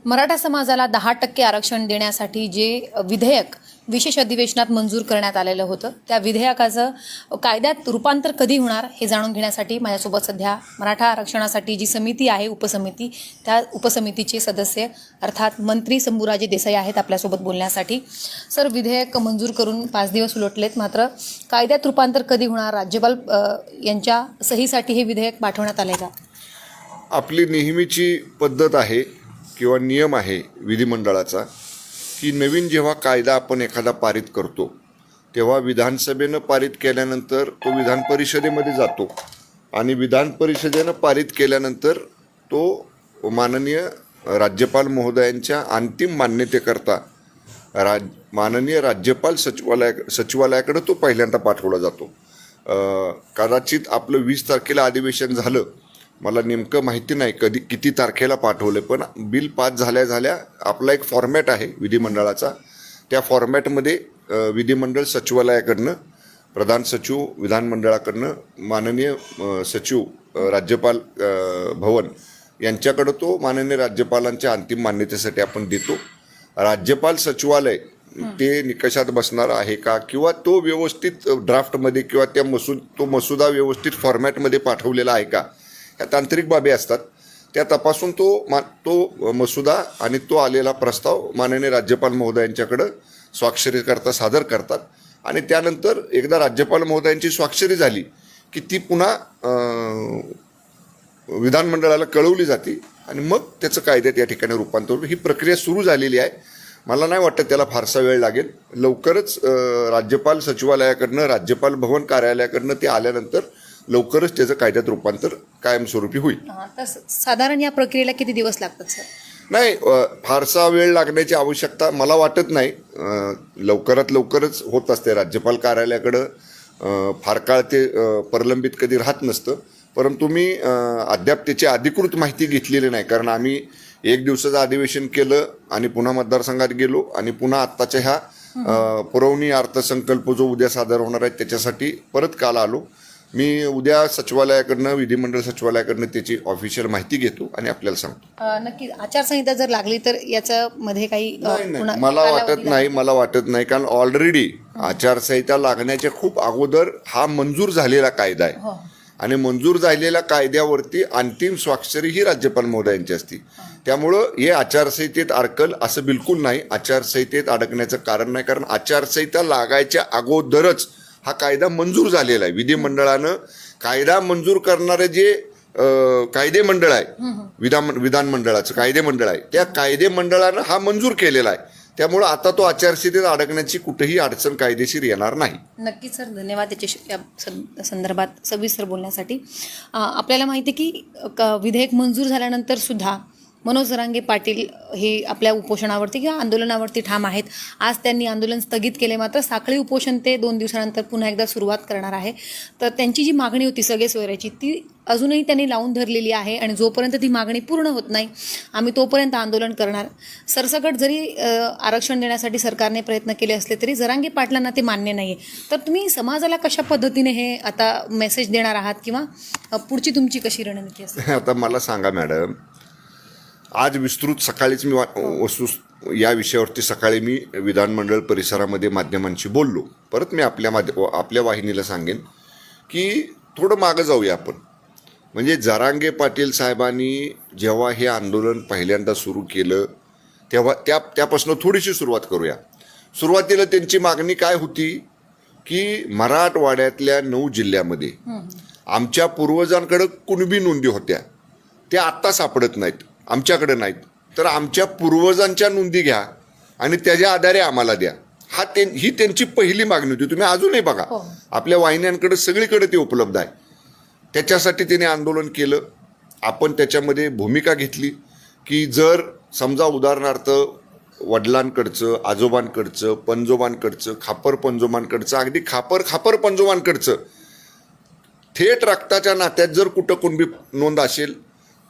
मराठा समाजाला 10% आरक्षण देण्यासाठी जे विधेयक विशेष अधिवेशनात मंजूर करण्यात आलेलं होतं, त्या विधेयकाचं कायद्यात रूपांतर कधी होणार हे जाणून घेण्यासाठी माझ्यासोबत सध्या मराठा आरक्षणासाठी जी समिती आहे, उपसमिती, त्या उपसमितीचे सदस्य अर्थात मंत्री शंभूराजे देसाई आहेत आपल्यासोबत बोलण्यासाठी. सर, विधेयक मंजूर करून 5 दिवस उलटलेत, मात्र कायद्यात रूपांतर कधी होणार? राज्यपाल यांच्या सहीसाठी हे विधेयक पाठवण्यात आले का? आपली नेहमीची पद्धत आहे किंवा नियम आहे विधिमंडळाचा की नवीन जेव्हा कायदा आपण एखादा पारित करतो तेव्हा विधानसभेनं पारित केल्यानंतर तो विधान परिषदेमध्ये जातो आणि विधान परिषदेनं पारित केल्यानंतर तो माननीय राज्यपाल महोदयांच्या अंतिम मान्यतेकरता माननीय राज्यपाल सचिवालयाकडे तो पहिल्यांदा पाठवला जातो. कदाचित आपलं 20 तारखेला अधिवेशन झालं, मला नेमकं माहिती नाही किती तारखेला पाठवलं, पण बिल पास झाल्या आपला एक फॉर्मॅट आहे विधिमंडळाचा. त्या फॉर्मॅटमध्ये विधिमंडळ सचिवालयाकडनं, प्रधान सचिव विधानमंडळाकडनं, माननीय सचिव राज्यपाल भवन यांच्याकडं तो माननीय राज्यपालांच्या अंतिम मान्यतेसाठी आपण देतो. राज्यपाल सचिवालय ते निकषात बसणार आहे का किंवा तो व्यवस्थित ड्राफ्टमध्ये किंवा तो मसुदा व्यवस्थित फॉर्मॅटमध्ये पाठवलेला आहे का, ह्या तांत्रिक बाबी असतात. त्या तपासून तो मसुदा आणि तो आलेला प्रस्ताव माननीय राज्यपाल महोदयांच्याकडं स्वाक्षरीकरता सादर करतात आणि त्यानंतर एकदा राज्यपाल महोदयांची स्वाक्षरी झाली की ती पुन्हा विधानमंडळाला कळवली जाते आणि मग त्याचं कायद्यात या ठिकाणी रूपांतर. ही प्रक्रिया सुरू झालेली आहे. मला नाही वाटत त्याला फारसा वेळ लागेल. लवकरच राज्यपाल सचिवालयाकडनं, राज्यपाल भवन कार्यालयाकडनं ते आल्यानंतर लवकरच त्याचं कायद्यात रूपांतर कायमस्वरूपी होईल. साधारण या प्रक्रियेला किती दिवस लागतात सर? नाही, फारसा वेळ लागण्याची आवश्यकता मला वाटत नाही. लवकरच होत असते. राज्यपाल कार्यालयाकडं फार काळ ते प्रलंबित कधी राहत नसतं, परंतु मी अद्याप त्याची अधिकृत माहिती घेतलेली नाही. कारण आम्ही 1 दिवसाचं अधिवेशन केलं आणि पुन्हा मतदारसंघात गेलो आणि पुन्हा आत्ताच्या ह्या पुरवणी अर्थसंकल्प जो उद्या सादर होणार आहे त्याच्यासाठी परत काल आलो. मी उद्या सचिवालयाकडनं, विधिमंडळ सचिवालयाकडनं त्याची ऑफिशियल माहिती घेतो आणि आपल्याला सांगतो. नक्की आचारसंहिता जर लागली तर याच्यामध्ये काही मला वाटत नाही कारण ऑलरेडी आचारसंहिता लागण्याच्या खूप अगोदर हा मंजूर झालेला कायदा आहे आणि मंजूर झालेल्या कायद्यावरती अंतिम स्वाक्षरी ही राज्यपाल महोदयांची असते. त्यामुळं हे आचारसंहितेत अडकल असं बिलकुल नाही. आचारसंहितेत अडकण्याचं कारण नाही, कारण आचारसंहिता लागायच्या अगोदरच हा कायदा मंजूर झालेला आहे. विधिमंडळानं कायदा मंजूर करणारे जे कायदे मंडळ आहे, विधानमंडळाचं कायदे मंडळ आहे, त्या कायदे मंडळानं हा मंजूर केलेला आहे. त्यामुळं आता तो आचारसंहितेत अडकण्याची कुठेही अडचण कायदेशीर येणार नाही. नक्कीच सर, धन्यवाद या संदर्भात सविस्तर बोलण्यासाठी. आपल्याला माहिती आहे की विधेयक मंजूर झाल्यानंतर सुद्धा मनोज जरांगे पाटील हे आपल्या उपोषणावरती किंवा आंदोलनावरती ठाम आहेत. आज त्यांनी आंदोलन स्थगित केले, मात्र साखळी उपोषण ते 2 दिवसानंतर पुन्हा एकदा सुरुवात करणार आहे. तर त्यांची जी मागणी होती सगळे सोयऱ्याची, ती अजूनही त्यांनी लावून धरलेली आहे आणि जोपर्यंत ती मागणी पूर्ण होत नाही आम्ही तोपर्यंत आंदोलन करणार. सरसकट जरी आरक्षण देण्यासाठी सरकारने प्रयत्न केले असले तरी जरांगे पाटलांना ते मान्य नाही आहे. तर तुम्ही समाजाला कशा पद्धतीने हे आता मेसेज देणार आहात किंवा पुढची तुमची कशी रणनीती असते? आता मला सांगा मॅडम, आज विस्तृत सकाळीच मी या विषयावरती सकाळी मी विधानमंडळ परिसरामध्ये माध्यमांशी बोललो. परत मी आपल्या वाहिनीला सांगेन की थोडं मागं जाऊया आपण. म्हणजे जरांगे पाटील साहेबांनी जेव्हा हे आंदोलन पहिल्यांदा सुरू केलं तेव्हा त्यापासून थोडीशी सुरुवात करूया. सुरुवातीला त्यांची मागणी काय होती की मराठवाड्यातल्या 9 जिल्ह्यामध्ये आमच्या पूर्वजांकडे कुणबी नोंदी होत्या, त्या आत्ता सापडत नाहीत, आमच्याकडे नाहीत, तर आमच्या पूर्वजांच्या नोंदी घ्या आणि त्याच्या आधारे आम्हाला द्या. ही त्यांची पहिली मागणी होती. तुम्ही अजूनही बघा, आपल्या वाहिन्यांकडे सगळीकडे ते उपलब्ध आहे. त्याच्यासाठी त्यांनी आंदोलन केलं. आपण त्याच्यामध्ये भूमिका घेतली की जर समजा उदाहरणार्थ वडिलांकडचं, आजोबांकडचं, पंजोबांकडचं, खापर पंजोबांकडचं, अगदी खापर पंजोबांकडचं थेट रक्ताच्या नात्यात जर कुठं कुणबी नोंद असेल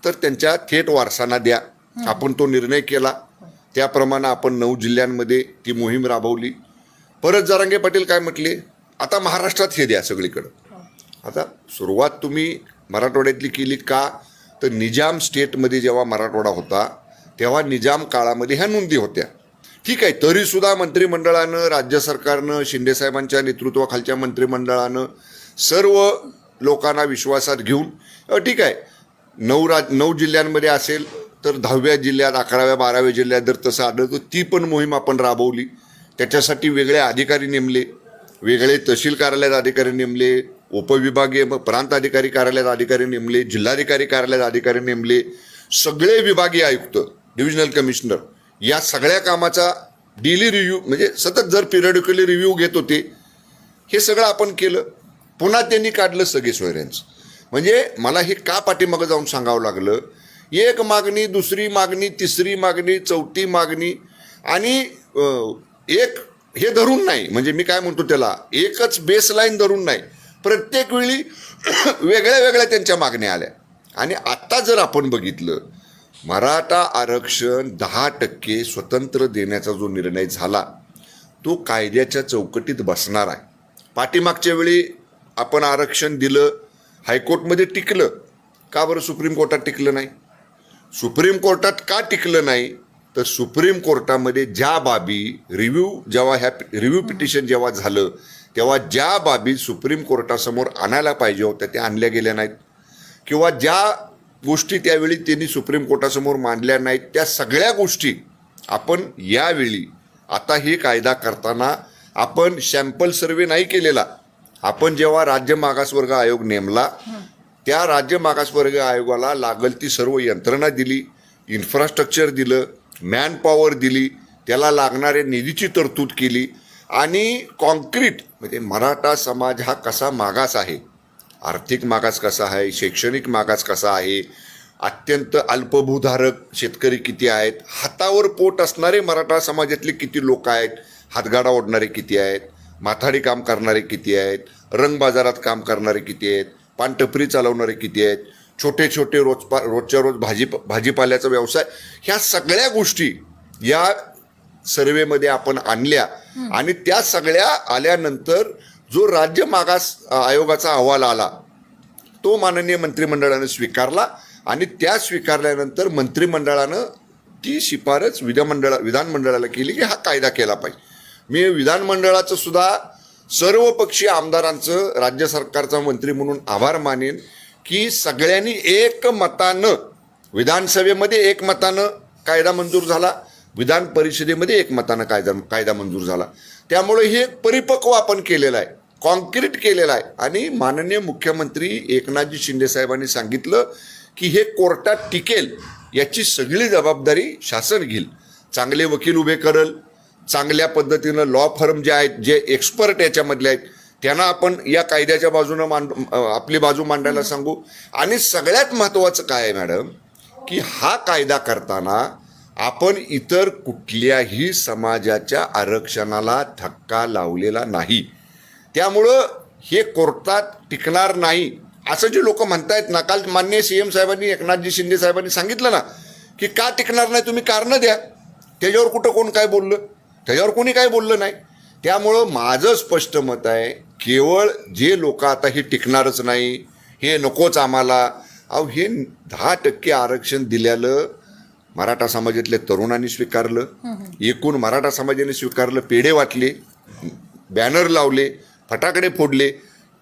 तर त्यांच्या थेट वारसांना द्या. आपण तो निर्णय केला. त्याप्रमाणे आपण 9 जिल्ह्यांमध्ये ती मोहीम राबवली. परत जरांगे पाटील काय म्हटले, आता महाराष्ट्रात हे द्या सगळीकडं. आता सुरुवात तुम्ही मराठवाड्यातली केली का, तर निजाम स्टेटमध्ये जेव्हा मराठवाडा होता तेव्हा निजाम काळामध्ये ह्या नोंदी होत्या. ठीक आहे, तरीसुद्धा मंत्रिमंडळानं, राज्य सरकारनं, शिंदेसाहेबांच्या नेतृत्वाखालच्या मंत्रिमंडळानं सर्व लोकांना विश्वासात घेऊन ठीक आहे 9 जिल्ह्यांमध्ये असेल तर 10व्या जिल्ह्यात, 11व्या 12व्या जिल्ह्यात जर तसं आलं तर ती पण मोहीम आपण राबवली. त्याच्यासाठी वेगळे अधिकारी नेमले, वेगळे तहसील कार्यालयात अधिकारी नेमले, उपविभागीय प्रांत अधिकारी कार्यालयात अधिकारी नेमले, जिल्हाधिकारी कार्यालयात अधिकारी नेमले, सगळे विभागीय आयुक्त, डिव्हिजनल कमिशनर या सगळ्या कामाचा डेली रिव्ह्यू म्हणजे सतत जर पिरियडिकली रिव्ह्यू घेत होते. हे सगळं आपण केलं. पुन्हा त्यांनी काढलं सगळे सोयऱ्यांचं. म्हणजे मला हे का पाठीमागं जाऊन सांगावं लागलं, एक मागणी, दुसरी मागणी, तिसरी मागणी, चौथी मागणी आणि एक हे धरून नाही, म्हणजे मी काय म्हणतो त्याला एकच बेसलाईन धरून नाही, प्रत्येक वेळी वेगळ्या वेगळ्या त्यांच्या मागण्या आल्या. आणि आत्ता जर आपण बघितलं मराठा आरक्षण 10% स्वतंत्र देण्याचा जो निर्णय झाला तो कायद्याच्या चौकटीत बसणार आहे. पाठीमागच्या वेळी आपण आरक्षण दिलं, हायकोर्टमध्ये टिकलं, का बरं सुप्रीम कोर्टात टिकलं नाही? सुप्रीम कोर्टात का टिकलं नाही तर सुप्रीम कोर्टामध्ये ज्या बाबी रिव्ह्यू पिटिशन जेव्हा झालं तेव्हा ज्या बाबी सुप्रीम कोर्टासमोर आणायला पाहिजे होत्या त्या आणल्या गेल्या नाहीत, किंवा ज्या गोष्टी त्यावेळी त्यांनी सुप्रीम कोर्टासमोर मांडल्या नाहीत त्या सगळ्या गोष्टी आपण यावेळी आता हे कायदा करताना आपण सॅम्पल सर्वे नाही केलेला. आपण जेव्हा राज्य मागासवर्ग आयोग नेमला त्या राज्य मागासवर्ग आयोगाला लागल ती सर्व यंत्रणा दिली, इन्फ्रास्ट्रक्चर दिलं, मॅन पॉवर दिली, त्याला लागणाऱ्या निधीची तरतूद केली आणि कॉन्क्रीट म्हणजे मराठा समाज हा कसा मागास आहे, आर्थिक मागास कसा आहे, शैक्षणिक मागास कसा आहे, अत्यंत अल्पभूधारक शेतकरी किती आहेत, हातावर पोट असणारे मराठा समाजातले किती लोक आहेत, हातगाडा ओढणारे किती आहेत, माथाडी काम करणारे किती आहेत, रंग बाजारात काम करणारे किती आहेत, पानटपरी चालवणारे किती आहेत, छोटे छोटे रोजच्या रोज भाजीपाल्याचा व्यवसाय, ह्या सगळ्या गोष्टी या सर्वेमध्ये आपण आणल्या. आणि त्या सगळ्या आल्यानंतर जो राज्य मागास आयोगाचा अहवाल आला तो माननीय मंत्रिमंडळानं स्वीकारला आणि त्या स्वीकारल्यानंतर मंत्रिमंडळानं ती शिफारस विधानमंडळाला केली की हा कायदा केला पाहिजे. मी विधानमंडळाचं सुद्धा सर्व पक्षीय आमदारांचं राज्य सरकारचा मंत्री म्हणून आभार मानेन की सगळ्यांनी एकमतानं, विधानसभेमध्ये एकमतानं कायदा मंजूर झाला, विधान परिषदेमध्ये एकमतानं कायदा मंजूर झाला. त्यामुळे हे परिपक्व आपण केलेलं आहे, कॉन्क्रीट केलेलं आहे. आणि माननीय मुख्यमंत्री एकनाथजी शिंदे साहेबांनी सांगितलं की हे कोर्टात टिकेल याची सगळी जबाबदारी शासन घेईल. चांगले वकील उभे करेल, चांगल्या पद्धतीनं लॉ फर्म जे आहेत, जे एक्सपर्ट याच्यामधले आहेत त्यांना आपण या कायद्याच्या बाजूनं आपली बाजू मांडायला सांगू. आणि सगळ्यात महत्त्वाचं काय आहे मॅडम की हा कायदा करताना आपण इतर कुठल्याही समाजाच्या आरक्षणाला धक्का लावलेला नाही. त्यामुळं हे कोर्टात टिकणार नाही असं जे लोक म्हणतायत ना, काल माननीय CM साहेबांनी, एकनाथजी शिंदे साहेबांनी सांगितलं ना की का टिकणार नाही तुम्ही कारणं द्या. त्याच्यावर कुठं कोण काय बोललं? त्याच्यावर कोणी काय बोललं नाही. त्यामुळं माझं स्पष्ट मत आहे, केवळ जे लोक आता हे टिकणारच नाही, हे नकोच आम्हाला, हे 10% आरक्षण दिलेलं मराठा समाजातल्या तरुणांनी स्वीकारलं, एकूण मराठा समाजाने स्वीकारलं, पेढे वाटले, बॅनर लावले, फटाकडे फोडले.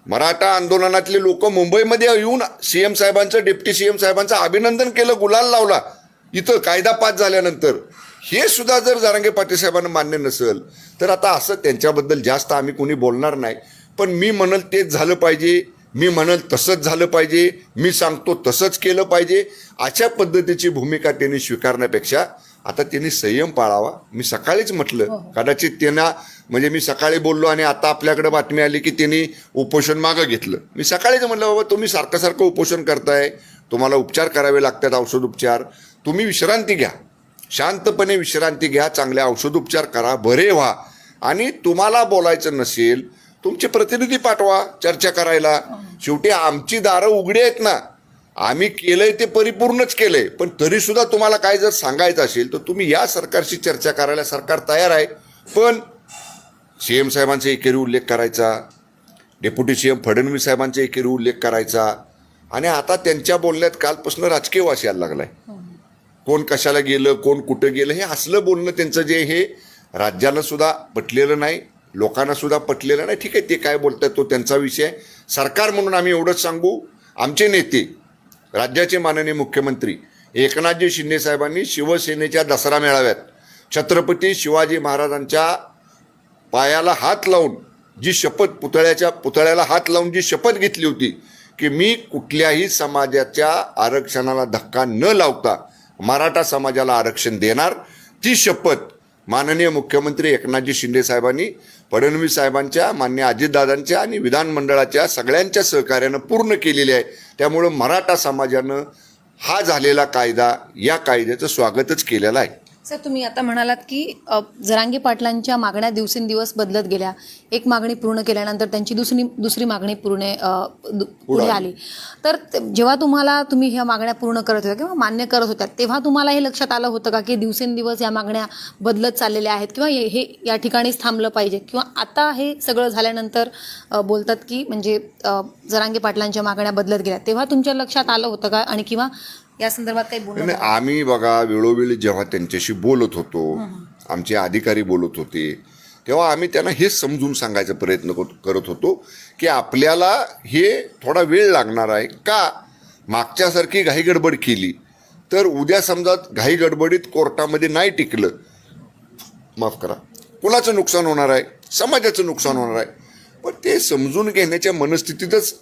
मराठा आंदोलनातले लोक मुंबईमध्ये येऊन CM साहेबांचं, डेप्टी CM साहेबांचं अभिनंदन केलं, गुलाल लावला इथं कायदा पास झाल्यानंतर. हे सुद्धा जर जरांगे पाटील साहेबांना मान्य नसेल तर आता असं त्यांच्याबद्दल जास्त आम्ही कोणी बोलणार नाही. पण मी म्हणल तेच झालं पाहिजे, मी म्हणल तसंच झालं पाहिजे, मी सांगतो तसंच केलं पाहिजे, अशा पद्धतीची भूमिका त्यांनी स्वीकारण्यापेक्षा आता त्यांनी संयम पाळावा. मी सकाळीच म्हटलं, कदाचित त्यांना म्हणजे मी सकाळी बोललो आणि आता आपल्याकडे बातमी आली की त्यांनी उपोषण मागं घेतलं. मी सकाळीच म्हटलं बाबा तुम्ही सारखं उपोषण करताय, तुम्हाला उपचार करावे लागतात, औषध उपचार, तुम्ही विश्रांती घ्या, शांतपणे विश्रांती घ्या, चांगल्या औषधोपचार करा, बरे व्हा. आणि तुम्हाला बोलायचं नसेल तुमचे प्रतिनिधी पाठवा चर्चा करायला. शेवटी आमची दारं उघडी आहेत ना, आम्ही केलंय ते परिपूर्णच केलंय. पण तरीसुद्धा तुम्हाला काय जर सांगायचं असेल तर तुम्ही या सरकारशी चर्चा करायला सरकार तयार आहे. पण CM साहेबांचा एकेरी उल्लेख करायचा, डेप्युटी CM फडणवीस साहेबांचा एकेरी उल्लेख करायचा आणि आता त्यांच्या बोलण्यात कालपासून राजकीय वास यायला लागलाय. कोण कशाला गेलं, कोण कुठं गेलं, हे असलं बोलणं त्यांचं जे हे राज्याला सुद्धा पटलेलं नाही, लोकांना सुद्धा पटलेलं नाही. ठीक आहे, ते काय बोलतात तो त्यांचा विषय. सरकार म्हणून आम्ही एवढंच सांगू, आमचे नेते, राज्याचे माननीय मुख्यमंत्री एकनाथजी शिंदे साहेबांनी शिवसेनेच्या दसरा मेळाव्यात छत्रपती शिवाजी महाराजांच्या पायाला हात लावून जी शपथ, पुतळ्याला हात लावून जी शपथ घेतली होती की मी कुठल्याही समाजाच्या आरक्षणाला धक्का न लावता मराठा समाजाला आरक्षण देणार, ती शपथ माननीय मुख्यमंत्री एकनाथजी शिंदे साहेबांनी फडणवीस साहेबांच्या, मान्य अजितदादांच्या आणि विधानमंडळाच्या सगळ्यांच्या सहकार्यानं पूर्ण केलेली आहे. त्यामुळं मराठा समाजानं हा झालेला कायदा, या कायद्याचं स्वागतच केलेलं आहे. सर, तुम्ही आता म्हणालात की जरांगे पाटलांच्या मागण्या दिवसेंदिवस बदलत गेल्या. एक मागणी पूर्ण केल्यानंतर त्यांची दुसरी मागणी पुढे आली. तर जेव्हा तुम्ही ह्या मागण्या पूर्ण करत होत्या किंवा मान्य करत होत्या, तेव्हा तुम्हाला हे लक्षात आलं होतं का की दिवसेंदिवस या मागण्या बदलत चाललेल्या आहेत किंवा हे या ठिकाणीच थांबलं पाहिजे, किंवा आता हे सगळं झाल्यानंतर बोलतात की म्हणजे जरांगे पाटलांच्या मागण्या बदलत गेल्या, तेव्हा तुमच्या लक्षात आलं होतं का? आणि किंवा या संदर्भात काही बोलणं? आम्ही बघा, वेळोवेळी जेव्हा त्यांच्याशी बोलत होतो, आमचे अधिकारी बोलत होते, तेव्हा आम्ही त्यांना हेच समजून सांगायचा प्रयत्न करत होतो की आपल्याला हे थोडा वेळ लागणार आहे. का? मागच्यासारखी घाईगडबड केली तर उद्या समजा घाईगडबडीत कोर्टामध्ये नाही टिकलं, माफ करा, कुणाचं नुकसान होणार आहे? समाजाचं नुकसान होणार आहे. पण ते समजून घेण्याच्या मनस्थितीतच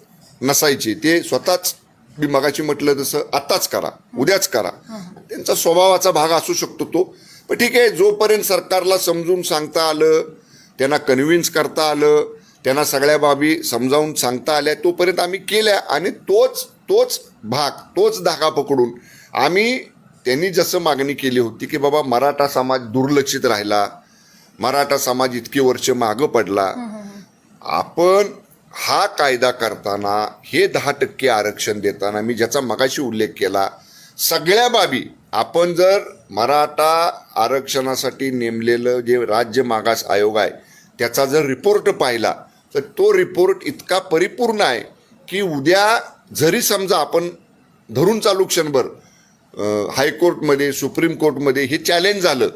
नसायचे. ते स्वतःच, मी मगाशी म्हटलं तसं, आत्ताच करा, उद्याच करा, त्यांचा स्वभावाचा भाग असू शकतो तो. पण ठीक आहे, जोपर्यंत सरकारला समजून सांगता आलं, त्यांना कन्व्हिन्स करता आलं, त्यांना सगळ्या बाबी समजावून सांगता आल्या, तोपर्यंत आम्ही केल्या. आणि तोच धागा पकडून आम्ही, त्यांनी जसं मागणी केली होती की बाबा मराठा समाज दुर्लक्षित राहिला, मराठा समाज इतकी वर्ष मागं पडला, आपण हा कायदा करताना, हे 10% आरक्षण देताना, मी ज्याचा मगाशी उल्लेख केला, सगळ्या बाबी आपण जर मराठा आरक्षणासाठी नेमलेलं जे राज्य मागास आयोग आहे त्याचा जर रिपोर्ट पाहिला तर तो रिपोर्ट इतका परिपूर्ण आहे की उद्या जरी समजा आपण धरून चालू क्षणभर हायकोर्टमध्ये, सुप्रीम कोर्टमध्ये हे चॅलेंज झालं,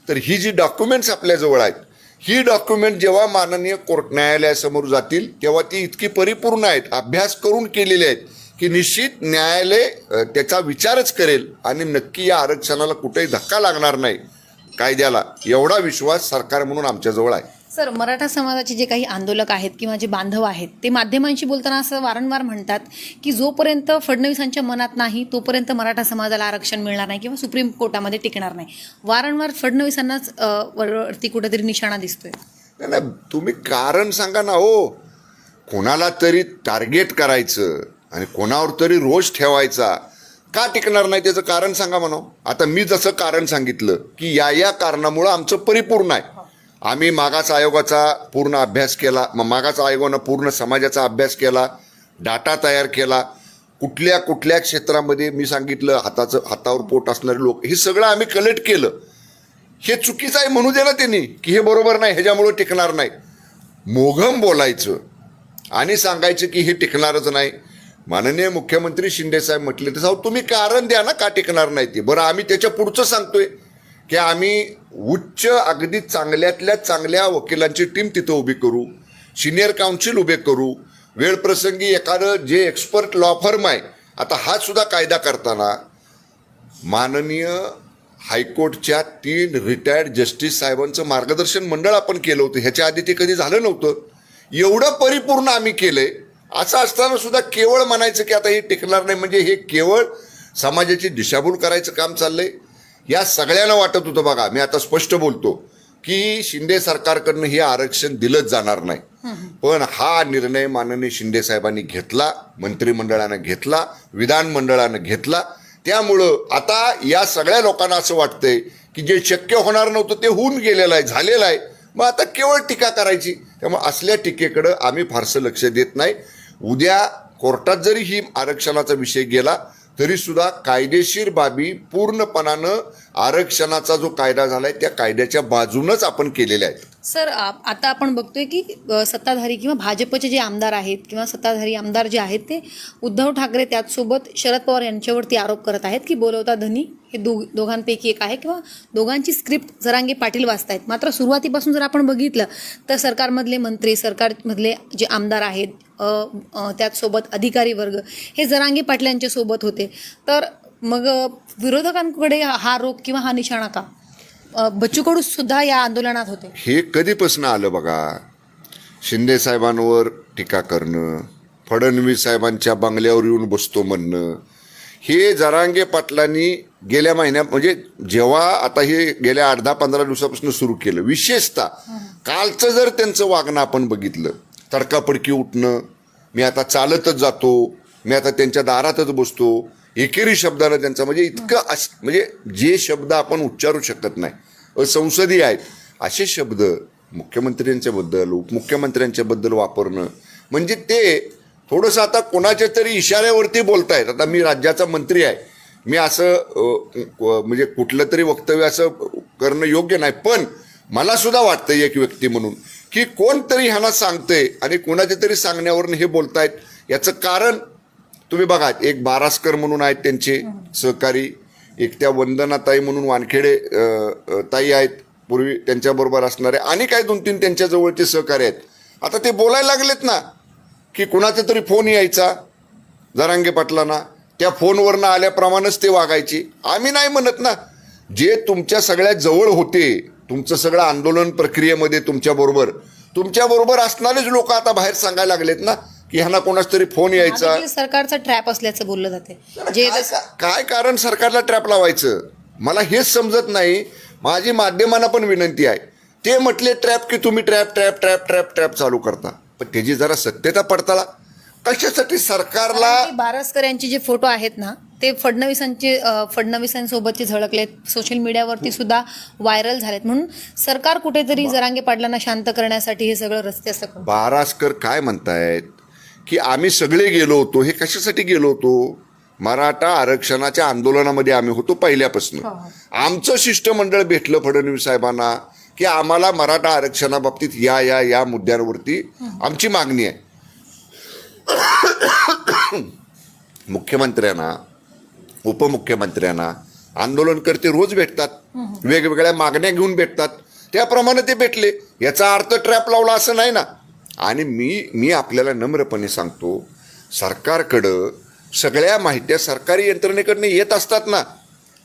तर ही जी डॉक्युमेंट्स आपल्याजवळ आहेत, ही डॉक्युमेंट जेव्हा माननीय कोर्ट न्यायालयासमोर जातील तेव्हा ती इतकी परिपूर्ण आहेत, अभ्यास करून केलेले आहेत की निश्चित न्यायालय त्याचा विचारच करेल आणि नक्की या आरक्षणाला कुठेही धक्का लागणार नाही कायद्याला, एवढा विश्वास सरकार म्हणून आमच्याजवळ आहे. सर, मराठा समाजाचे जे काही आंदोलक आहेत किंवा जे बांधव आहेत ते माध्यमांशी बोलताना असं वारंवार म्हणतात की जोपर्यंत फडणवीसांच्या मनात नाही तोपर्यंत मराठा समाजाला आरक्षण मिळणार नाही किंवा सुप्रीम कोर्टामध्ये टिकणार नाही. वारंवार फडणवीसांनाच वरती कुठेतरी निशाणा दिसतोय. नाही, तुम्ही कारण सांगा ना हो. कोणाला तरी टार्गेट करायचं आणि कोणावर तरी रोष ठेवायचा, का टिकणार नाही त्याचं कारण सांगा म्हणा. आता मी जसं कारण सांगितलं की या कारणामुळं आमचं परिपूर्ण आहे. आम्ही मागास आयोगाचा पूर्ण अभ्यास केला, मागास आयोगानं पूर्ण समाजाचा अभ्यास केला, डाटा तयार केला, कुठल्या क्षेत्रामध्ये मी सांगितलं हातावर पोट असणारे लोक, हे सगळं आम्ही कलेक्ट केलं. हे चुकीचं आहे म्हणू दे ना त्यांनी की हे बरोबर नाही, ह्याच्यामुळं टिकणार नाही. मोघम बोलायचं आणि सांगायचं की हे टिकणारच नाही. माननीय मुख्यमंत्री शिंदे साहेब म्हटले तसं तुम्ही कारण द्या ना का टिकणार नाही ते. बरं, आम्ही त्याच्या पुढचं सांगतोय की आम्ही उच्च, अगदी चांगल्यातल्या चांगल्या वकिलांची टीम तिथं उभी करू, सिनियर काउन्सिल उभे करू, वेळप्रसंगी एखादं जे एक्सपर्ट लॉ फर्म आहे. आता हा सुद्धा कायदा करताना माननीय हायकोर्टच्या 3 रिटायर्ड जस्टिस साहेबांचं मार्गदर्शन मंडळ आपण केलं होतं. ह्याच्या आधी ते कधी झालं नव्हतं. एवढं परिपूर्ण आम्ही केलंय. असं असताना सुद्धा केवळ म्हणायचं की आता हे टिकणार नाही, म्हणजे हे केवळ समाजाची दिशाभूल करायचं काम चाललंय. या सगळ्यांना वाटत होतं, बघा मी आता स्पष्ट बोलतो की शिंदे सरकारकडनं हे आरक्षण दिलंच जाणार नाही. पण हा निर्णय माननीय शिंदे साहेबांनी घेतला, मंत्रिमंडळानं घेतला, विधानमंडळानं घेतला. त्यामुळं आता या सगळ्या लोकांना असं वाटतंय की जे शक्य होणार नव्हतं ते होऊन गेलेलं आहे, झालेलं आहे. मग आता केवळ टीका करायची. त्यामुळे असल्या टीकेकडं आम्ही फारसं लक्ष देत नाही. उद्या कोर्टात जरी ही आरक्षणाचा विषय गेला तरी सुद्धा कायदेशीर बाबी पूर्णपणानं आरक्षणाचा जो कायदा झालाय त्या कायद्याच्या बाजूनच आपण केलेल्या आहेत. सर आता आपण बघतोय की सत्ताधारी किंवा भाजपचे जे आमदार आहेत किंवा सत्ताधारी आमदार जे आहेत ते उद्धव ठाकरे त्याचसोबत शरद पवार यांच्यावरती आरोप करत आहेत की बोलवता धनी हे दोघांपैकी एक आहे किंवा दोघांची स्क्रिप्ट जरांगे पाटील वाचतायत. मात्र सुरुवातीपासून जर आपण बघितलं तर सरकारमधले मंत्री, सरकारमधले जे आमदार आहेत, त्याचसोबत अधिकारी वर्ग हे जरांगे पाटील यांच्या सोबत होते. तर मग विरोधकांकडे हा आरोप किंवा हा निशाणा का? बच्चू कडू सुद्धा या आंदोलनात होते. हे कधीपासून आलं बघा. शिंदे साहेबांवर टीका करणं, फडणवीस साहेबांच्या बंगल्यावर येऊन बसतो म्हणणं, हे जरांगे पाटलांनी गेल्या महिन्यात म्हणजे जेव्हा आता हे गेल्या 8-10-15 दिवसापासून सुरू केलं. विशेषतः कालचं जर त्यांचं वागणं आपण बघितलं, तडकाफडकी उठणं, मी आता चालतच जातो, मी आता त्यांच्या दारातच बसतो, एकेरी शब्दानं त्यांचा म्हणजे इतकं म्हणजे जे शब्द आपण उच्चारू शकत नाही, असंसदीय आहेत असे शब्द मुख्यमंत्र्यांच्या बद्दल, उपमुख्यमंत्र्यांच्या बद्दल वापरणं म्हणजे ते थोडंसं आता कोणाच्या तरी इशाऱ्यावरती बोलतायत. आता मी राज्याचा मंत्री आहे, मी असं म्हणजे कुठलं तरी वक्तव्य असं करणं योग्य नाही. पण मला सुद्धा वाटतं एक व्यक्ती म्हणून की कोणतरी ह्यांना सांगतंय आणि कोणाच्या तरी सांगण्यावरून हे बोलतायत. याचं कारण तुम्ही बघा, एक बारासकर म्हणून आहेत त्यांचे सहकारी, एक त्या वंदनाताई म्हणून वानखेडे ताई आहेत पूर्वी त्यांच्याबरोबर असणारे, आणि काय 2-3 त्यांच्या जवळचे सहकारी आहेत. आता ते बोलायला लागलेत ना की कुणाचा तरी फोन यायचा जरांगे पाटलांना, त्या फोनवरनं आल्याप्रमाणेच ते वागायचे. आम्ही नाही म्हणत ना, जे तुमच्या सगळ्यात जवळ होते, तुमचं सगळं आंदोलन प्रक्रियेमध्ये तुमच्याबरोबर असणारेच लोक आता बाहेर सांगायला लागलेत ना की ह्यांना कोणाच तरी फोन यायचा. सरकारचा ट्रॅप असल्याचं बोललं जाते. जे काय कारण सरकारला ट्रॅप लावायचं मला हेच समजत नाही. माझी माध्यमांना पण विनंती आहे, ते म्हटले ट्रॅप की तुम्ही ट्रॅप चालू करता, पण त्याची जरा सत्यता पडताळा. कशासाठी सरकारला बारसकर यांचे जे फोटो आहेत ना ते फडणवीसांसोबतचे झळकलेत, सोशल मीडियावरती सुद्धा व्हायरल झालेत. म्हणून सरकार कुठेतरी जरांगे पाटलांना शांत करण्यासाठी हे सगळं रस्ते असं बारासकर काय म्हणतायत की आम्ही सगळे गेलो होतो. हे कशासाठी गेलो होतो? मराठा आरक्षणाच्या आंदोलनामध्ये आम्ही होतो पहिल्यापासून. आमचं शिष्टमंडळ भेटलं फडणवीस साहेबांना की आम्हाला मराठा आरक्षणाबाबतीत या मुद्द्यांवरती आमची मागणी आहे. मुख्यमंत्र्यांना, उपमुख्यमंत्र्यांना आंदोलनकर्ते रोज भेटतात, वेगवेगळ्या मागण्या घेऊन भेटतात, त्याप्रमाणे ते भेटले. याचा अर्थ ट्रॅप लावला असं नाही ना. आणि मी आपल्याला नम्रपणे सांगतो, सरकारकडं सगळ्या माहित्या सरकारी यंत्रणेकडनं येत असतात ना.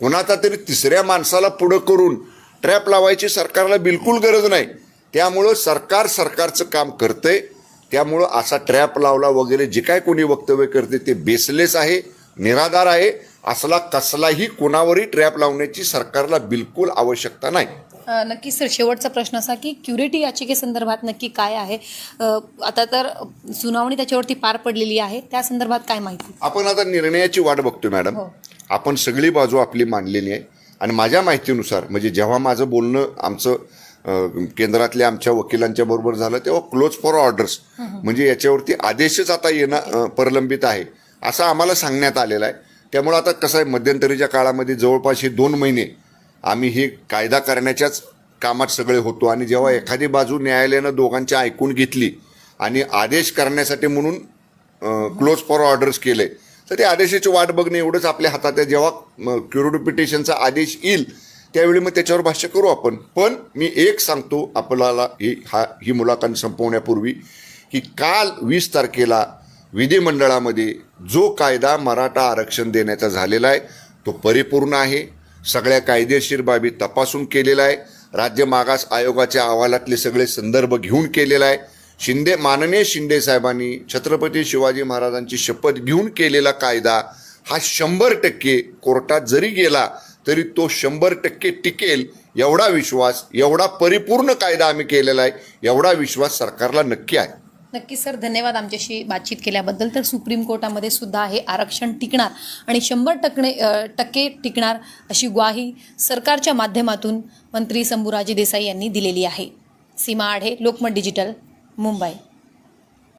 कोणाचा तरी तिसऱ्या माणसाला पुढं करून ट्रॅप लावायची सरकारला बिलकुल गरज नाही. त्यामुळं सरकारचं काम करतंय. त्यामुळं असा ट्रॅप लावला वगैरे जे काय कोणी वक्तव्य करते ते बेसलेस आहे, निराधार आहे. असला कसलाही कोणावरही ट्रॅप लावण्याची सरकारला बिलकुल आवश्यकता नाही. नक्की सर, शेवटचा प्रश्न असा की क्युरेटी याचिकेसंदर्भात नक्की काय आहे? आता तर सुनावणी त्याच्यावरती पार पडलेली आहे, त्या संदर्भात काय माहिती? आपण आता निर्णयाची वाट बघतोय मॅडम. आपण सगळी बाजू आपली मांडलेली आहे आणि माझ्या माहितीनुसार म्हणजे जेव्हा माझं बोलणं आमचं केंद्रातल्या आमच्या वकिलांच्या बरोबर झालं तेव्हा क्लोज फॉर ऑर्डर्स म्हणजे याच्यावरती आदेशच आता येणं प्रलंबित आहे असं आम्हाला सांगण्यात आलेलं आहे. त्यामुळे आता कसं आहे, मध्यंतरीच्या काळामध्ये जवळपास हे 2 महिने आम्ही हे कायदा करण्याच्याच कामात सगळे होतो. आणि जेव्हा एखादी बाजू न्यायालयानं दोघांची ऐकून घेतली आणि आदेश करण्यासाठी म्हणून क्लोज फॉर ऑर्डर्स केले, तर ते आदेशाची वाट बघणे एवढंच आपल्या हातात आहे. जेव्हा क्युरेटिव्ह पिटिशनचा आदेश येईल त्यावेळी मग त्याच्यावर भाष्य करू आपण. पण मी एक सांगतो आपल्याला ही मुलाखत संपवण्यापूर्वी की काल 20 तारखेला विधिमंडळामध्ये जो कायदा मराठा आरक्षण देण्याचा झालेला आहे तो परिपूर्ण आहे. सगळ्या कायदेशीर बाबी तपासून केलेला आहे. राज्य मागास आयोगाच्या अहवालातले सगळे संदर्भ घेऊन केलेला आहे. माननीय शिंदे साहेबांनी छत्रपती शिवाजी महाराजांची शपथ घेऊन केलेला कायदा हा 100% कोर्टात जरी गेला तरी तो 100% टिकेल एवढा विश्वास, एवढा परिपूर्ण कायदा आम्ही केलेला आहे, एवढा विश्वास सरकारला नक्की आहे. नक्की सर, धन्यवाद आमच्याशी बातचीत केल्याबद्दल. तर सुप्रीम कोर्टामध्ये सुद्धा हे आरक्षण टिकणार आणि 100% टिकणार अशी ग्वाही सरकारच्या माध्यमातून मंत्री शंभूराजे देसाई यांनी दिलेली आहे. सीमा आढे, लोकमत डिजिटल, मुंबई.